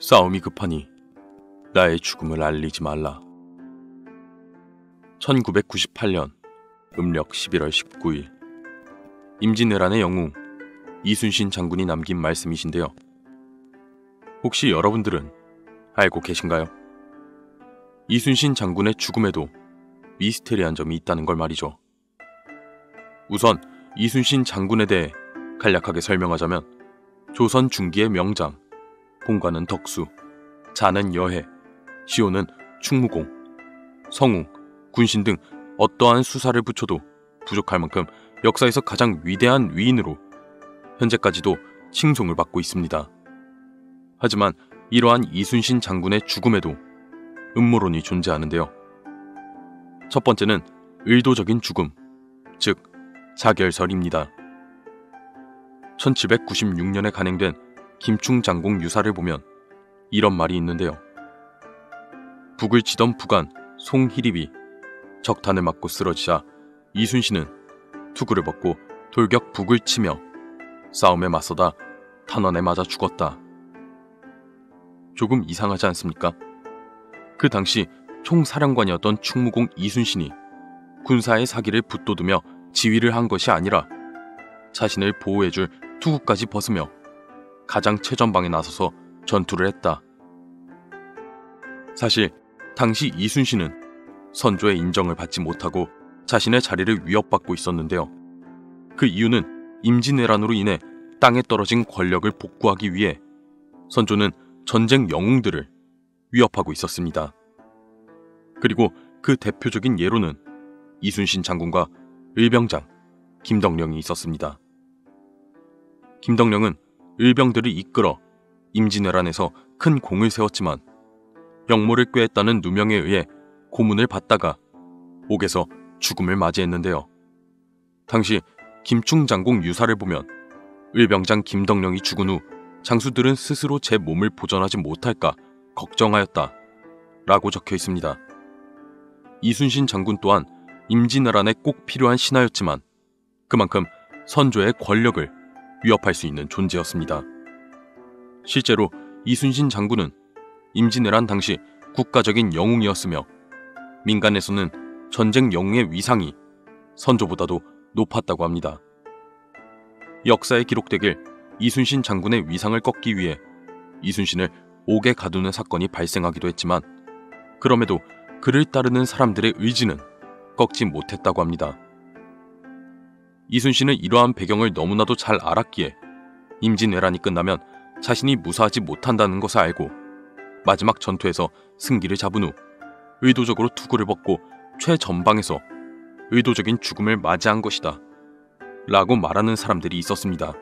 싸움이 급하니 나의 죽음을 알리지 말라. 1998년 음력 11월 19일 임진왜란의 영웅 이순신 장군이 남긴 말씀이신데요. 혹시 여러분들은 알고 계신가요? 이순신 장군의 죽음에도 미스테리한 점이 있다는 걸 말이죠. 우선 이순신 장군에 대해 간략하게 설명하자면 조선 중기의 명장, 본관은 덕수, 자는 여해, 시호는 충무공, 성웅, 군신 등 어떠한 수사를 붙여도 부족할 만큼 역사에서 가장 위대한 위인으로 현재까지도 칭송을 받고 있습니다. 하지만 이러한 이순신 장군의 죽음에도 음모론이 존재하는데요. 첫 번째는 의도적인 죽음, 즉 자결설입니다. 1796년에 간행된 김충장공 유사를 보면 이런 말이 있는데요. 북을 치던 북한 송희립이 적탄을 맞고 쓰러지자 이순신은 투구를 벗고 돌격 북을 치며 싸움에 맞서다 탄환에 맞아 죽었다. 조금 이상하지 않습니까? 그 당시 총사령관이었던 충무공 이순신이 군사의 사기를 붙돋으며 지휘를 한 것이 아니라 자신을 보호해줄 투구까지 벗으며 가장 최전방에 나서서 전투를 했다. 사실 당시 이순신은 선조의 인정을 받지 못하고 자신의 자리를 위협받고 있었는데요. 그 이유는 임진왜란으로 인해 땅에 떨어진 권력을 복구하기 위해 선조는 전쟁 영웅들을 위협하고 있었습니다. 그리고 그 대표적인 예로는 이순신 장군과 의병장 김덕령이 있었습니다. 김덕령은 의병들을 이끌어 임진왜란에서 큰 공을 세웠지만 역모를 꾀했다는 누명에 의해 고문을 받다가 옥에서 죽음을 맞이했는데요. 당시 김충장공 유사를 보면 의병장 김덕령이 죽은 후 장수들은 스스로 제 몸을 보존하지 못할까 걱정하였다 라고 적혀 있습니다. 이순신 장군 또한 임진왜란에 꼭 필요한 신하였지만 그만큼 선조의 권력을 위협할 수 있는 존재였습니다. 실제로 이순신 장군은 임진왜란 당시 국가적인 영웅이었으며 민간에서는 전쟁 영웅의 위상이 선조보다도 높았다고 합니다. 역사에 기록되길 이순신 장군의 위상을 꺾기 위해 이순신을 옥에 가두는 사건이 발생하기도 했지만 그럼에도 그를 따르는 사람들의 의지는 꺾지 못했다고 합니다. 이순신은 이러한 배경을 너무나도 잘 알았기에 임진왜란이 끝나면 자신이 무사하지 못한다는 것을 알고 마지막 전투에서 승기를 잡은 후 의도적으로 투구를 벗고 최전방에서 의도적인 죽음을 맞이한 것이다 라고 말하는 사람들이 있었습니다.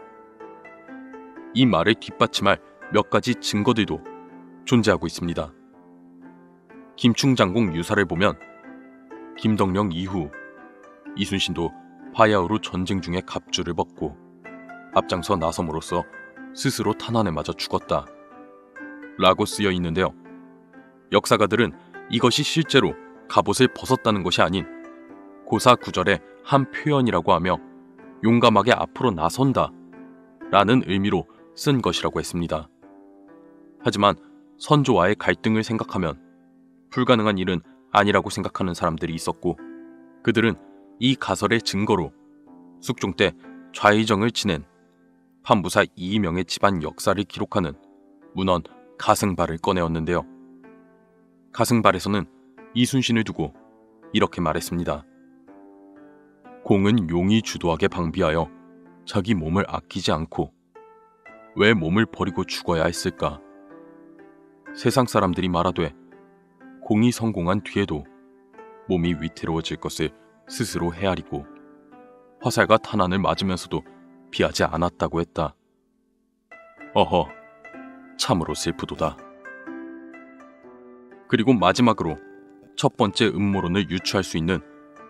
이 말을 뒷받침할 몇 가지 증거들도 존재하고 있습니다. 김충장공 유사를 보면 김덕령 이후 이순신도 바야흐로 전쟁 중에 갑주를 벗고 앞장서 나섬으로써 스스로 탄환에 맞아 죽었다 라고 쓰여 있는데요. 역사가들은 이것이 실제로 갑옷을 벗었다는 것이 아닌 고사구절의 한 표현이라고 하며 용감하게 앞으로 나선다 라는 의미로 쓴 것이라고 했습니다. 하지만 선조와의 갈등을 생각하면 불가능한 일은 아니라고 생각하는 사람들이 있었고 그들은 이 가설의 증거로 숙종 때 좌의정을 지낸 판부사 이의명의 집안 역사를 기록하는 문헌 가승발을 꺼내었는데요. 가승발에서는 이순신을 두고 이렇게 말했습니다. 공은 용이 주도하게 방비하여 자기 몸을 아끼지 않고 왜 몸을 버리고 죽어야 했을까? 세상 사람들이 말하되 공이 성공한 뒤에도 몸이 위태로워질 것을 스스로 헤아리고 화살과 탄환을 맞으면서도 피하지 않았다고 했다. 어허, 참으로 슬프도다. 그리고 마지막으로 첫 번째 음모론을 유추할 수 있는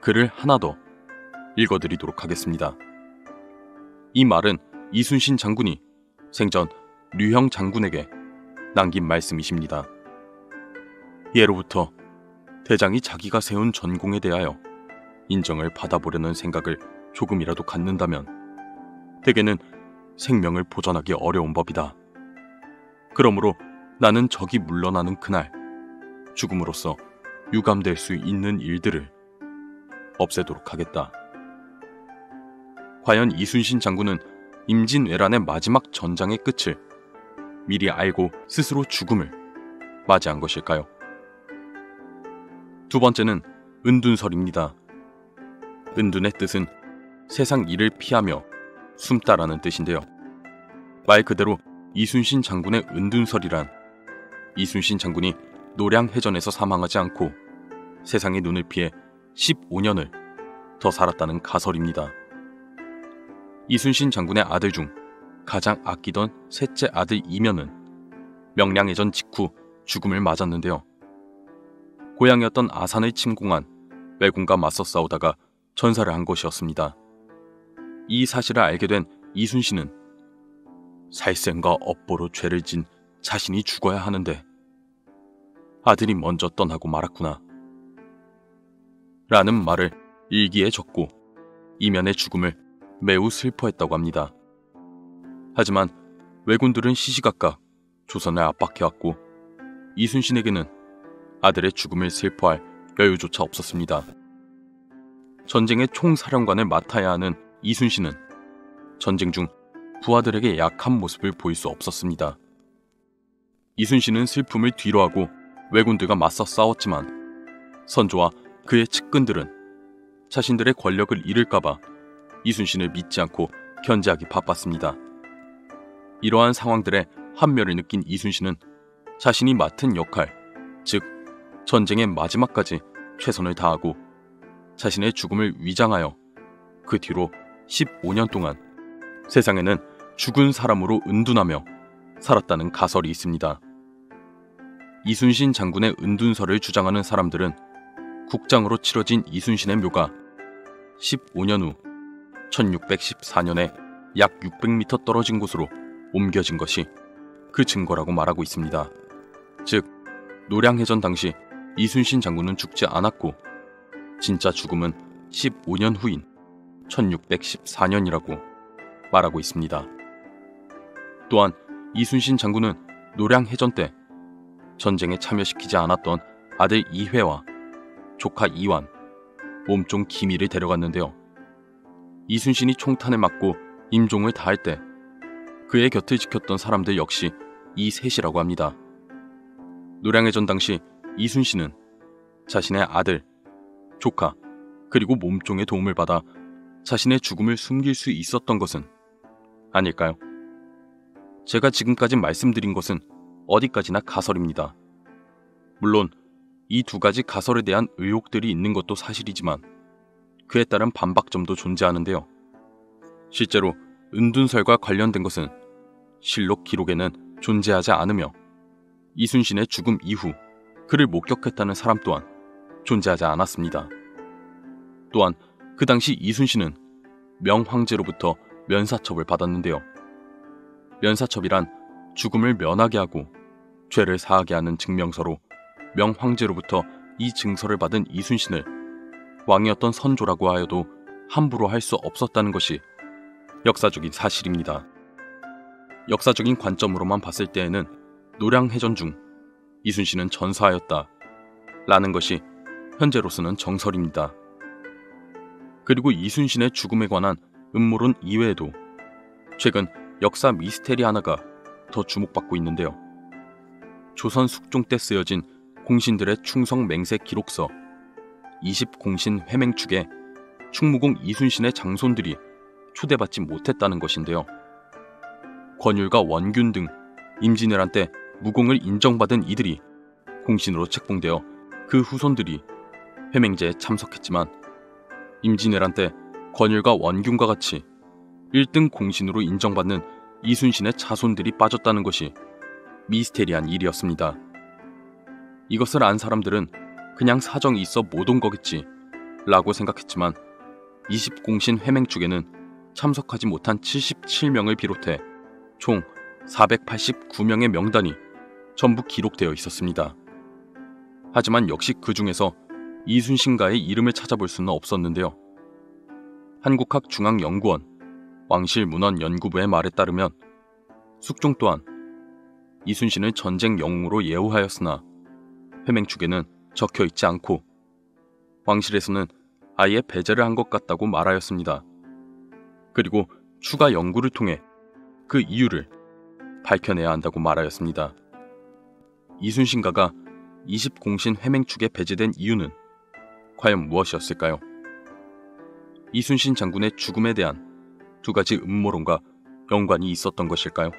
글을 하나 더 읽어드리도록 하겠습니다. 이 말은 이순신 장군이 생전 류형 장군에게 남긴 말씀이십니다. 예로부터 대장이 자기가 세운 전공에 대하여 인정을 받아보려는 생각을 조금이라도 갖는다면 대개는 생명을 보존하기 어려운 법이다. 그러므로 나는 적이 물러나는 그날 죽음으로써 유감될 수 있는 일들을 없애도록 하겠다. 과연 이순신 장군은 임진왜란의 마지막 전장의 끝을 미리 알고 스스로 죽음을 맞이한 것일까요? 두 번째는 은둔설입니다. 은둔의 뜻은 세상 일을 피하며 숨다라는 뜻인데요. 말 그대로 이순신 장군의 은둔설이란 이순신 장군이 노량해전에서 사망하지 않고 세상의 눈을 피해 15년을 더 살았다는 가설입니다. 이순신 장군의 아들 중 가장 아끼던 셋째 아들 이면은 명량해전 직후 죽음을 맞았는데요. 고향이었던 아산을 침공한 왜군과 맞서 싸우다가 전사를 한 것이었습니다. 이 사실을 알게 된 이순신은 살생과 업보로 죄를 진 자신이 죽어야 하는데 아들이 먼저 떠나고 말았구나 라는 말을 일기에 적고 이면의 죽음을 매우 슬퍼했다고 합니다. 하지만 왜군들은 시시각각 조선을 압박해왔고 이순신에게는 아들의 죽음을 슬퍼할 여유조차 없었습니다. 전쟁의 총사령관을 맡아야 하는 이순신은 전쟁 중 부하들에게 약한 모습을 보일 수 없었습니다. 이순신은 슬픔을 뒤로하고 왜군들과 맞서 싸웠지만 선조와 그의 측근들은 자신들의 권력을 잃을까봐 이순신을 믿지 않고 견제하기 바빴습니다. 이러한 상황들에 한멸을 느낀 이순신은 자신이 맡은 역할, 즉 전쟁의 마지막까지 최선을 다하고 자신의 죽음을 위장하여 그 뒤로 15년 동안 세상에는 죽은 사람으로 은둔하며 살았다는 가설이 있습니다. 이순신 장군의 은둔설을 주장하는 사람들은 국장으로 치러진 이순신의 묘가 15년 후 1614년에 약 600m 떨어진 곳으로 옮겨진 것이 그 증거라고 말하고 있습니다. 즉, 노량해전 당시 이순신 장군은 죽지 않았고 진짜 죽음은 15년 후인 1614년이라고 말하고 있습니다. 또한 이순신 장군은 노량해전 때 전쟁에 참여시키지 않았던 아들 이회와 조카 이완, 몸종 기미를 데려갔는데요. 이순신이 총탄을 맞고 임종을 다할 때 그의 곁을 지켰던 사람들 역시 이 셋이라고 합니다. 노량해전 당시 이순신은 자신의 아들, 조카, 그리고 몸종의 도움을 받아 자신의 죽음을 숨길 수 있었던 것은 아닐까요? 제가 지금까지 말씀드린 것은 어디까지나 가설입니다. 물론 이 두 가지 가설에 대한 의혹들이 있는 것도 사실이지만 그에 따른 반박점도 존재하는데요. 실제로 은둔설과 관련된 것은 실록 기록에는 존재하지 않으며 이순신의 죽음 이후 그를 목격했다는 사람 또한 존재하지 않았습니다. 또한 그 당시 이순신은 명황제로부터 면사첩을 받았는데요. 면사첩이란 죽음을 면하게 하고 죄를 사하게 하는 증명서로 명황제로부터 이 증서를 받은 이순신을 왕이었던 선조라고 하여도 함부로 할 수 없었다는 것이 역사적인 사실입니다. 역사적인 관점으로만 봤을 때에는 노량해전 중 이순신은 전사하였다 라는 것이 현재로서는 정설입니다. 그리고 이순신의 죽음에 관한 음모론 이외에도 최근 역사 미스테리 하나가 더 주목받고 있는데요. 조선 숙종 때 쓰여진 공신들의 충성 맹세 기록서 20공신 회맹축에 충무공 이순신의 장손들이 초대받지 못했다는 것인데요. 권율과 원균 등 임진왜란 때 무공을 인정받은 이들이 공신으로 책봉되어 그 후손들이 회맹제에 참석했지만 임진왜란 때 권율과 원균과 같이 1등 공신으로 인정받는 이순신의 자손들이 빠졌다는 것이 미스테리한 일이었습니다. 이것을 안 사람들은 그냥 사정이 있어 못 온 거겠지 라고 생각했지만 20공신 회맹축에는 참석하지 못한 77명을 비롯해 총 489명의 명단이 전부 기록되어 있었습니다. 하지만 역시 그 중에서 이순신가의 이름을 찾아볼 수는 없었는데요. 한국학중앙연구원 왕실문헌연구부의 말에 따르면 숙종 또한 이순신을 전쟁 영웅으로 예우하였으나 회맹축에는 적혀 있지 않고 왕실에서는 아예 배제를 한 것 같다고 말하였습니다. 그리고 추가 연구를 통해 그 이유를 밝혀내야 한다고 말하였습니다. 이순신가가 20공신 회맹축에 배제된 이유는 과연 무엇이었을까요? 이순신 장군의 죽음에 대한 두 가지 음모론과 연관이 있었던 것일까요?